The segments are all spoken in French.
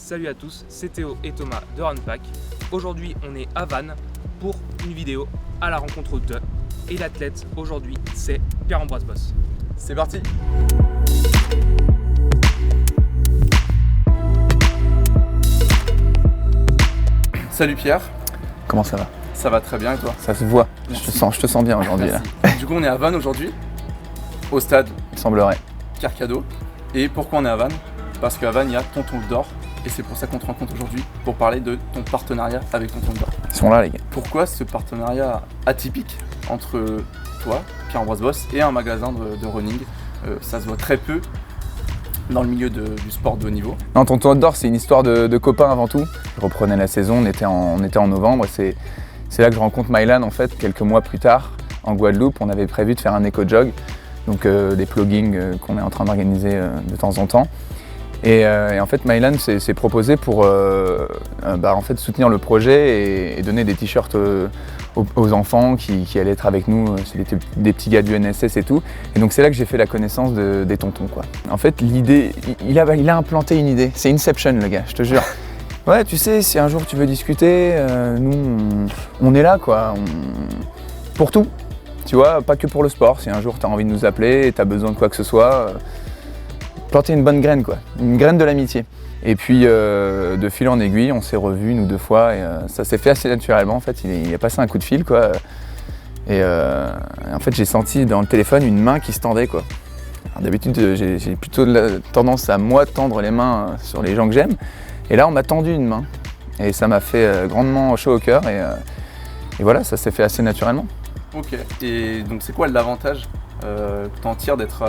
Salut à tous, c'est Théo et Thomas de Runpack. Aujourd'hui on est à Vannes pour une vidéo à la rencontre de. Et l'athlète aujourd'hui c'est Pierre-Ambroise Boss. C'est parti. Salut Pierre. Comment ça va? Ça va très bien et toi? Ça se voit, je te sens bien aujourd'hui là. Du coup on est à Vannes aujourd'hui, au stade Il semblerait. Carcado. Et pourquoi on est à Vannes? Parce qu'à Vannes il y a Tonton d'Or. Et c'est pour ça qu'on te rencontre aujourd'hui, pour parler de ton partenariat avec Tonton d'Or. Ils sont là les gars. Pourquoi ce partenariat atypique entre toi, Pierre-Ambroise Boss, et un magasin de running? Ça se voit très peu dans le milieu du sport de haut niveau. Non, Tonton d'Or c'est une histoire de copains avant tout. Je reprenais la saison, on était en novembre et c'est là que je rencontre Mylan en fait, quelques mois plus tard, en Guadeloupe. On avait prévu de faire un éco-jog, donc des pluggings qu'on est en train d'organiser de temps en temps. Et en fait, Mylan s'est proposé pour en fait, soutenir le projet et donner des t-shirts aux enfants qui allaient être avec nous. C'est des petits gars du NSS et tout. Et donc c'est là que j'ai fait la connaissance des tontons, quoi. En fait, l'idée, il a implanté une idée. C'est Inception, le gars, je te jure. Ouais, tu sais, si un jour tu veux discuter, nous, on est là, quoi. Pour tout. Tu vois, pas que pour le sport. Si un jour tu as envie de nous appeler et tu as besoin de quoi que ce soit, planter une bonne graine, quoi. Une graine de l'amitié. Et puis, de fil en aiguille, on s'est revus une ou deux fois et ça s'est fait assez naturellement. En fait, il a passé un coup de fil, quoi. Et en fait, j'ai senti dans le téléphone une main qui se tendait, quoi. D'habitude, j'ai plutôt tendance à moi tendre les mains sur les gens que j'aime. Et là, on m'a tendu une main. Et ça m'a fait grandement chaud au cœur. Et voilà, ça s'est fait assez naturellement. Ok. Et donc, c'est quoi l'avantage que tu en tires d'être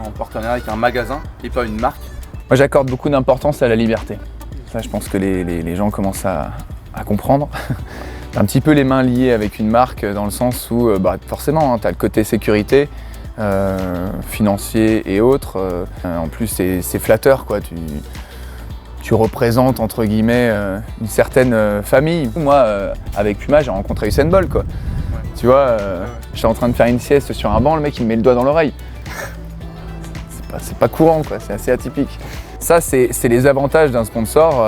en partenariat avec un magasin et pas une marque? Moi, j'accorde beaucoup d'importance à la liberté. Ça, je pense que les gens commencent à comprendre. Un petit peu les mains liées avec une marque dans le sens où, forcément, hein, tu as le côté sécurité, financier et autres. En plus, c'est flatteur, quoi. Tu représentes, entre guillemets, une certaine famille. Moi, avec Puma, j'ai rencontré Usain Bolt, quoi. Tu vois, j'étais en train de faire une sieste sur un banc, le mec il me met le doigt dans l'oreille. C'est pas courant, quoi, c'est assez atypique. Ça, c'est les avantages d'un sponsor.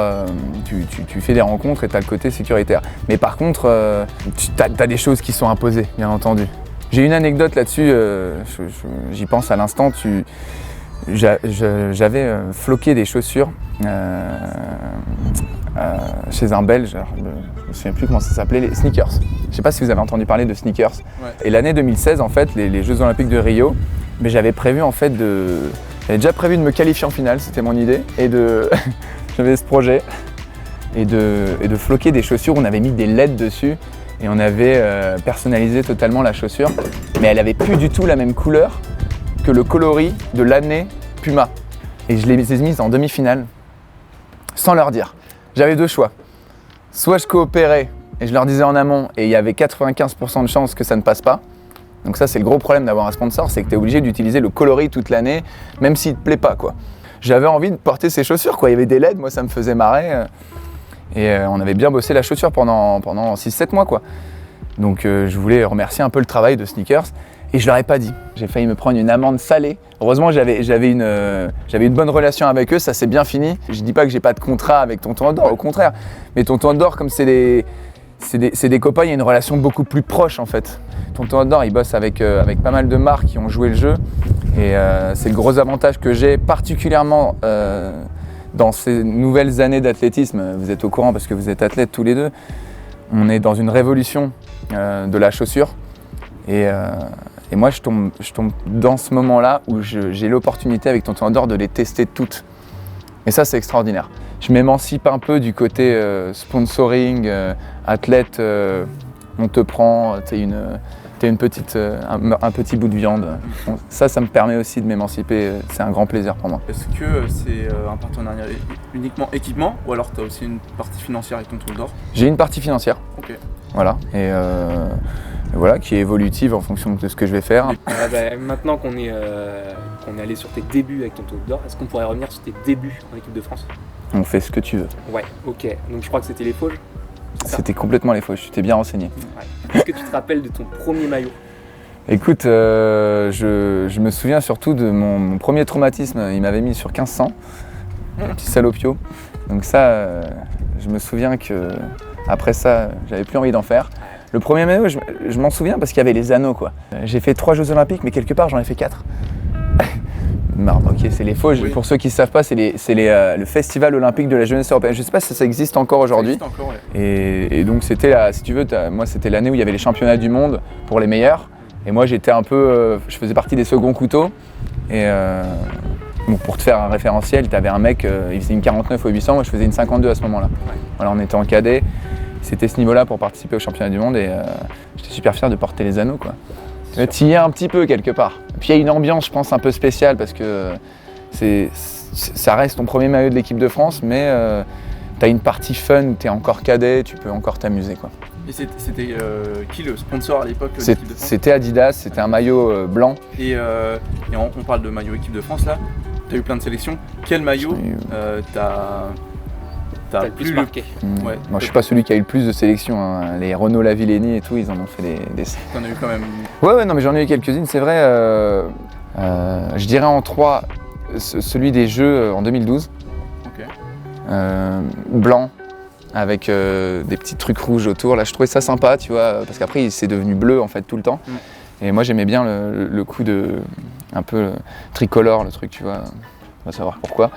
Tu fais des rencontres et tu as le côté sécuritaire. Mais par contre, tu as des choses qui sont imposées, bien entendu. J'ai une anecdote là-dessus, j'y pense à l'instant. J'avais floqué des chaussures chez un Belge, je me souviens plus comment ça s'appelait, les sneakers. Je sais pas si vous avez entendu parler de sneakers. Ouais. Et l'année 2016, en fait, les Jeux Olympiques de Rio, mais j'avais prévu en fait j'avais déjà prévu de me qualifier en finale, c'était mon idée, et j'avais ce projet et de floquer des chaussures. On avait mis des LED dessus et on avait personnalisé totalement la chaussure, mais elle avait plus du tout la même couleur que le coloris de l'année Puma. Et je les ai mises en demi-finale, sans leur dire. J'avais deux choix. Soit je coopérais et je leur disais en amont et il y avait 95% de chances que ça ne passe pas. Donc ça, c'est le gros problème d'avoir un sponsor, c'est que tu es obligé d'utiliser le coloris toute l'année, même s'il ne te plaît pas, quoi. J'avais envie de porter ces chaussures, quoi. Il y avait des LED, moi ça me faisait marrer. Et on avait bien bossé la chaussure pendant 6-7 mois, quoi. Donc je voulais remercier un peu le travail de Sneakers. Et je leur ai pas dit. J'ai failli me prendre une amende salée. Heureusement, j'avais une bonne relation avec eux, ça s'est bien fini. Je dis pas que j'ai pas de contrat avec Tonton d'Or, au contraire. Mais Tonton d'Or, comme c'est des copains, il y a une relation beaucoup plus proche en fait. Tonton d'Or, il bosse avec pas mal de marques qui ont joué le jeu. Et c'est le gros avantage que j'ai, particulièrement dans ces nouvelles années d'athlétisme. Vous êtes au courant parce que vous êtes athlètes tous les deux. On est dans une révolution de la chaussure. Et moi, je tombe dans ce moment-là où j'ai l'opportunité avec Tonton d'Or de les tester toutes. Et ça, c'est extraordinaire. Je m'émancipe un peu du côté sponsoring, athlète, on te prend, t'es un petit bout de viande. Bon, ça me permet aussi de m'émanciper. C'est un grand plaisir pour moi. Est-ce que c'est un partenariat uniquement équipement ou alors tu as aussi une partie financière avec Tonton d'Or? J'ai une partie financière. Ok. Voilà. Et voilà, qui est évolutive en fonction de ce que je vais faire. Maintenant qu'on est allé sur tes débuts avec Tonton d'Or, est-ce qu'on pourrait revenir sur tes débuts en équipe de France? On fait ce que tu veux. Ouais, ok. Donc je crois que c'était les Fauges. C'était complètement les Fauges, tu t'es bien renseigné. Ouais. Est-ce que tu te rappelles de ton premier maillot? Écoute, je me souviens surtout de mon premier traumatisme. Il m'avait mis sur 1500, un petit salopio. Donc ça, je me souviens que après ça, j'avais plus envie d'en faire. Le premier maillot, je m'en souviens parce qu'il y avait les anneaux, quoi. J'ai fait 3 Jeux Olympiques, mais quelque part, j'en ai fait 4. Non, ok, c'est les faux. Oui. Pour ceux qui ne savent pas, c'est le Festival Olympique de la Jeunesse Européenne. Je ne sais pas si ça existe encore aujourd'hui. Ça existe encore, ouais. Et donc, c'était, si tu veux, moi, c'était l'année où il y avait les championnats du monde pour les meilleurs. Et moi, j'étais un peu, je faisais partie des seconds couteaux. Et bon, pour te faire un référentiel, tu avais un mec, il faisait une 49 au 800, moi je faisais une 52 à ce moment-là. Ouais. Voilà, on était en cadet. C'était ce niveau-là pour participer au championnat du monde et j'étais super fier de porter les anneaux, quoi. Tu y es un petit peu quelque part. Et puis il y a une ambiance, je pense, un peu spéciale parce que ça reste ton premier maillot de l'équipe de France, mais tu as une partie fun où tu es encore cadet, tu peux encore t'amuser, quoi. Et c'était qui le sponsor à l'époque de l'équipe de France? C'était Adidas, c'était un maillot blanc. Et on parle de maillot équipe de France là. Tu as eu plein de sélections. Quel maillot t'as le plus marqué. Ouais. Moi je suis pas celui qui a eu le plus de sélections, hein. Les Renaud Lavillenie et tout, ils en ont fait des... T'en as eu quand même. Ouais, non mais j'en ai eu quelques-unes, c'est vrai. Je dirais en 3, celui des Jeux en 2012. Ok. Blanc, avec des petits trucs rouges autour. Là je trouvais ça sympa, tu vois, parce qu'après c'est devenu bleu en fait tout le temps. Et moi j'aimais bien le coup de un peu tricolore, le truc, tu vois, on va savoir pourquoi.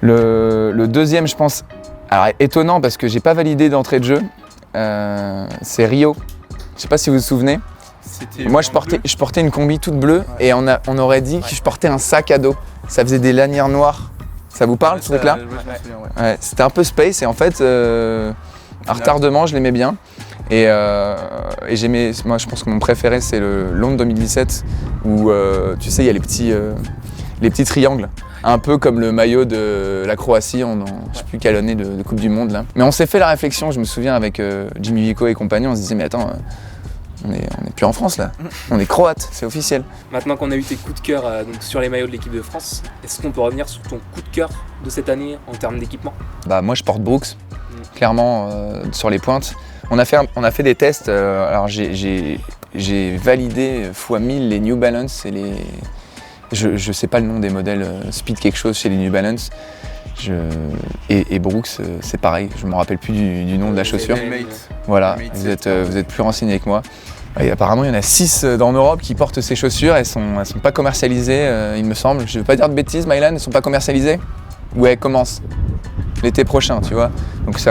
Le deuxième, je pense, alors étonnant parce que j'ai pas validé d'entrée de jeu, c'est Rio. Je sais pas si vous vous souvenez. Moi je portais une combi toute bleue, ouais. Et on aurait dit que je portais un sac à dos. Ça faisait des lanières noires. Ça vous parle, ce truc-là? Ouais, c'était un peu space et en fait, à retardement, je l'aimais bien. Et j'aimais, moi je pense que mon préféré c'est le Londres 2017 où tu sais il y a les petits triangles, un peu comme le maillot de la Croatie en je sais plus quelle année de Coupe du Monde là. Mais on s'est fait la réflexion, je me souviens avec Jimmy Vico et compagnie, on se disait mais attends, on est plus en France là, on est croate, c'est officiel. Maintenant qu'on a eu tes coups de cœur donc sur les maillots de l'équipe de France, est-ce qu'on peut revenir sur ton coup de cœur de cette année en termes d'équipement? Bah moi je porte Brooks, clairement sur les pointes. On a fait des tests, alors j'ai validé x1000 les New Balance et les... Je sais pas le nom des modèles, Speed quelque chose chez les New Balance. Et Brooks, c'est pareil, je me rappelle plus du nom de la chaussure. Voilà, vous êtes plus renseigné que moi. Et apparemment il y en a 6 en Europe qui portent ces chaussures, elles sont pas commercialisées, il me semble. Je veux pas dire de bêtises, Mylan, elles sont pas commercialisées? Ouais, elles commencent l'été prochain, tu vois. Donc c'est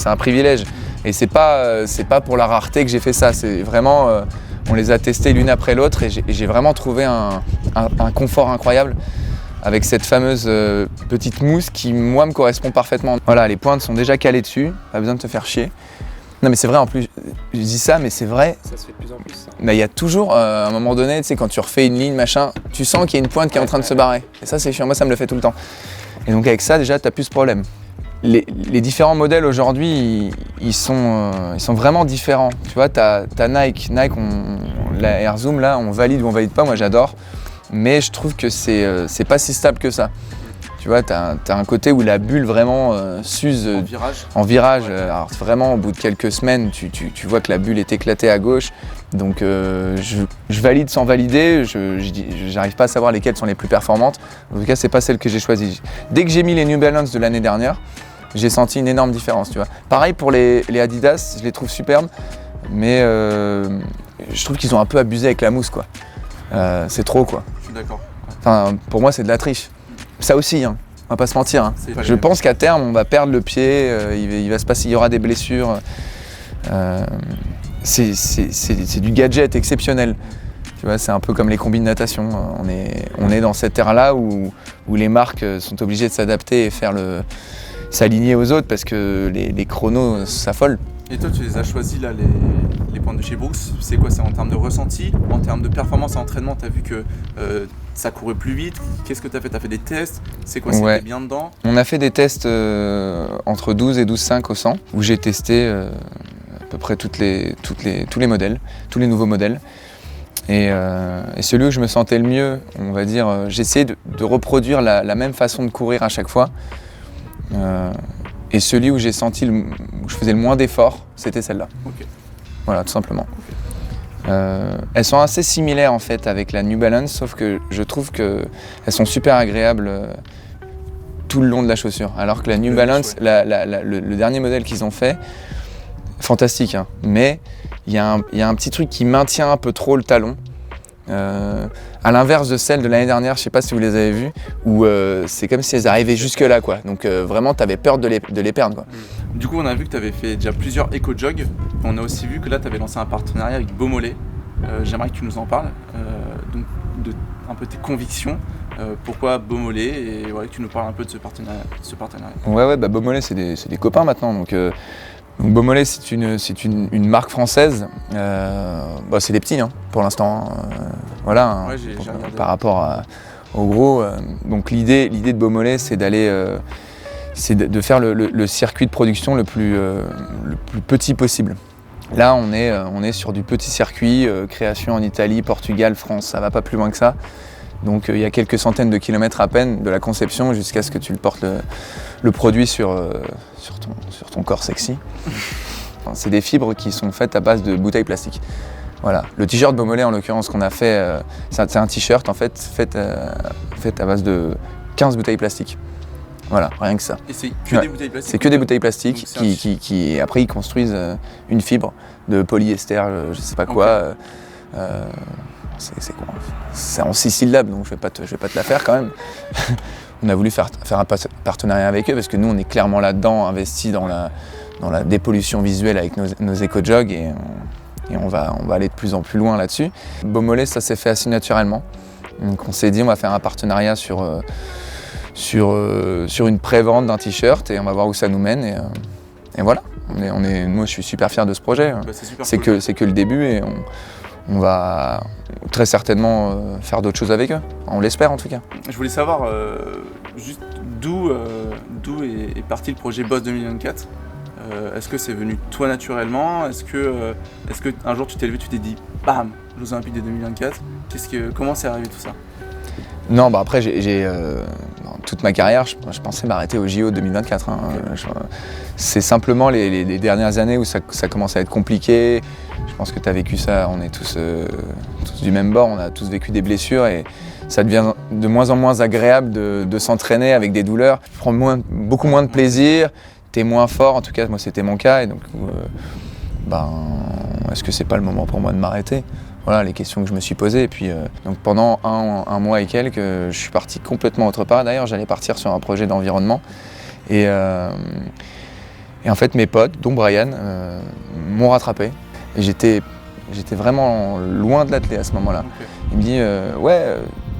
un privilège. Et c'est pas pour la rareté que j'ai fait ça, c'est vraiment, on les a testés l'une après l'autre et j'ai vraiment trouvé un confort incroyable avec cette fameuse petite mousse qui, moi, me correspond parfaitement. Voilà, les pointes sont déjà calées dessus, pas besoin de te faire chier. Non mais c'est vrai, en plus, je dis ça, mais c'est vrai. Ça se fait de plus en plus, ça. Mais il y a toujours, à un moment donné, tu sais, quand tu refais une ligne, machin, tu sens qu'il y a une pointe qui est en train de se barrer. Et ça, c'est chiant, moi, ça me le fait tout le temps. Et donc avec ça, déjà, t'as plus ce problème. Les différents modèles aujourd'hui, ils sont vraiment différents. Tu vois, t'as Nike, la Air Zoom là, on valide ou on valide pas, moi j'adore. Mais je trouve que c'est pas si stable que ça. Tu vois, t'as un côté où la bulle vraiment s'use en virage. Alors vraiment, au bout de quelques semaines, tu vois que la bulle est éclatée à gauche. Donc je valide sans valider, j'arrive pas à savoir lesquelles sont les plus performantes. En tout cas, c'est pas celle que j'ai choisie. Dès que j'ai mis les New Balance de l'année dernière, j'ai senti une énorme différence, tu vois. Pareil pour les Adidas, je les trouve superbes, mais je trouve qu'ils ont un peu abusé avec la mousse, quoi. C'est trop, quoi. Je suis d'accord. Enfin, pour moi, c'est de la triche. Ça aussi, hein, on va pas se mentir. Hein. Je pense qu'à terme, on va perdre le pied, il va se passer, il y aura des blessures. C'est du gadget exceptionnel. Tu vois, c'est un peu comme les combis de natation. On est dans cette ère-là où les marques sont obligées de s'adapter et s'aligner aux autres parce que les chronos s'affolent. Et toi, tu les as choisis là, les points de chez Brooks. C'est quoi? C'est en termes de ressenti, en termes de performance à entraînement, tu as vu que ça courait plus vite. Qu'est-ce que tu as fait? Tu as fait des tests? C'est quoi? C'était bien dedans? On a fait des tests entre 12 et 12,5 au 100 où j'ai testé à peu près tous les modèles, tous les nouveaux modèles. Et celui où je me sentais le mieux, on va dire, j'essayais de reproduire la même façon de courir à chaque fois. Et celui où j'ai senti où je faisais le moins d'efforts, c'était celle-là. Okay. Voilà, tout simplement. Okay. Elles sont assez similaires en fait avec la New Balance, sauf que je trouve qu'elles sont super agréables tout le long de la chaussure. Alors que la New Le Balance, mesh, ouais. le dernier modèle qu'ils ont fait, fantastique, hein, mais il y a un petit truc qui maintient un peu trop le talon. À l'inverse de celle de l'année dernière, je sais pas si vous les avez vues, où c'est comme si elles arrivaient jusque là, quoi. Donc vraiment, tu avais peur de les perdre, quoi. Du coup, on a vu que tu avais fait déjà plusieurs éco-jogs. On a aussi vu que là, tu avais lancé un partenariat avec Beaumolet. J'aimerais que tu nous en parles, donc de un peu tes convictions. Pourquoi Beaumolet et ouais, que tu nous parles un peu de ce partenariat. Ouais, bah Beaumolet, c'est des copains maintenant. Donc Beaumolet, c'est une marque française. Bah, c'est des petits, hein, pour l'instant. Voilà, hein, Ouais, j'ai regardé. par rapport au gros. Donc l'idée de Beaumolet, c'est d'aller, de faire le circuit de production le plus petit possible. Là, on est sur du petit circuit, création en Italie, Portugal, France. Ça va pas plus loin que ça. Donc il y a quelques centaines de kilomètres à peine de la conception jusqu'à ce que tu le portes le produit sur ton corps sexy. Enfin, c'est des fibres qui sont faites à base de bouteilles plastiques. Voilà. Le t-shirt Beaumolet en l'occurrence qu'on a fait, c'est un t-shirt en fait fait à base de 15 bouteilles plastiques. Voilà, rien que ça. Et c'est que Ouais. des bouteilles plastiques. C'est que des bouteilles plastiques Donc, c'est qui après ils construisent une fibre de polyester, je sais pas quoi. C'est quoi? C'est en 6 syllabes, donc je vais pas te la faire quand même. On a voulu faire un partenariat avec eux parce que nous on est clairement là-dedans, investi dans la dépollution visuelle avec nos éco-jogs et on va aller de plus en plus loin là-dessus. Beaumolet, ça s'est fait assez naturellement. Donc on s'est dit on va faire un partenariat sur une pré-vente d'un t-shirt et on va voir où ça nous mène et voilà. Moi je suis super fier de ce projet. Bah, c'est super cool. C'est que le début et on va très certainement faire d'autres choses avec eux. On l'espère en tout cas. Je voulais savoir juste d'où est parti le projet Boss 2024. Est-ce que c'est venu toi naturellement? Est-ce que un jour tu t'es levé, tu t'es dit bam, Jeux Olympiques de 2024? Comment c'est arrivé tout ça? Non, bah après dans toute ma carrière, je pensais m'arrêter au JO 2024. Hein. C'est simplement les dernières années où ça commence à être compliqué. Je pense que tu as vécu ça, on est tous du même bord, on a tous vécu des blessures et ça devient de moins en moins agréable de s'entraîner avec des douleurs. Tu prends beaucoup moins de plaisir, tu es moins fort, en tout cas moi c'était mon cas. Et donc, est-ce que c'est pas le moment pour moi de m'arrêter? Voilà les questions que je me suis posées. Et puis donc pendant un mois et quelques, je suis parti complètement autre part. D'ailleurs, j'allais partir sur un projet d'environnement. Et en fait, mes potes, dont Brian, m'ont rattrapé. Et j'étais vraiment loin de l'athlète à ce moment-là. Okay. Il me dit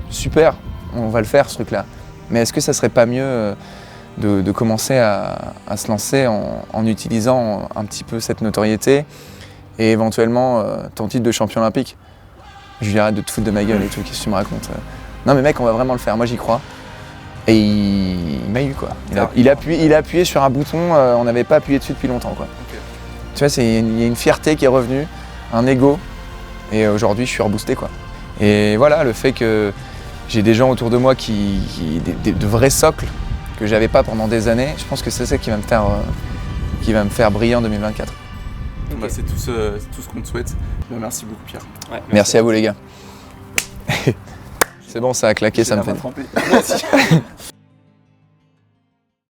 super, on va le faire ce truc-là. Mais est-ce que ça serait pas mieux de commencer à se lancer en utilisant un petit peu cette notoriété et éventuellement ton titre de champion olympique? Je lui arrête de te foutre de ma gueule et tout, qu'est-ce que tu me racontes? Non mais mec, on va vraiment le faire, moi j'y crois. Et il m'a eu quoi. Il a appuyé sur un bouton, on n'avait pas appuyé dessus depuis longtemps quoi. Okay. Tu vois, il y a une fierté qui est revenue, un ego, et aujourd'hui je suis reboosté quoi. Et voilà, le fait que j'ai des gens autour de moi de vrais socles que j'avais pas pendant des années, je pense que c'est ça qui va me faire briller en 2024. Okay. Bah, c'est tout ce qu'on te souhaite. Bah, merci beaucoup Pierre. Ouais, merci à vous les gars. C'est bon, ça a claqué, ça me fait. Merci.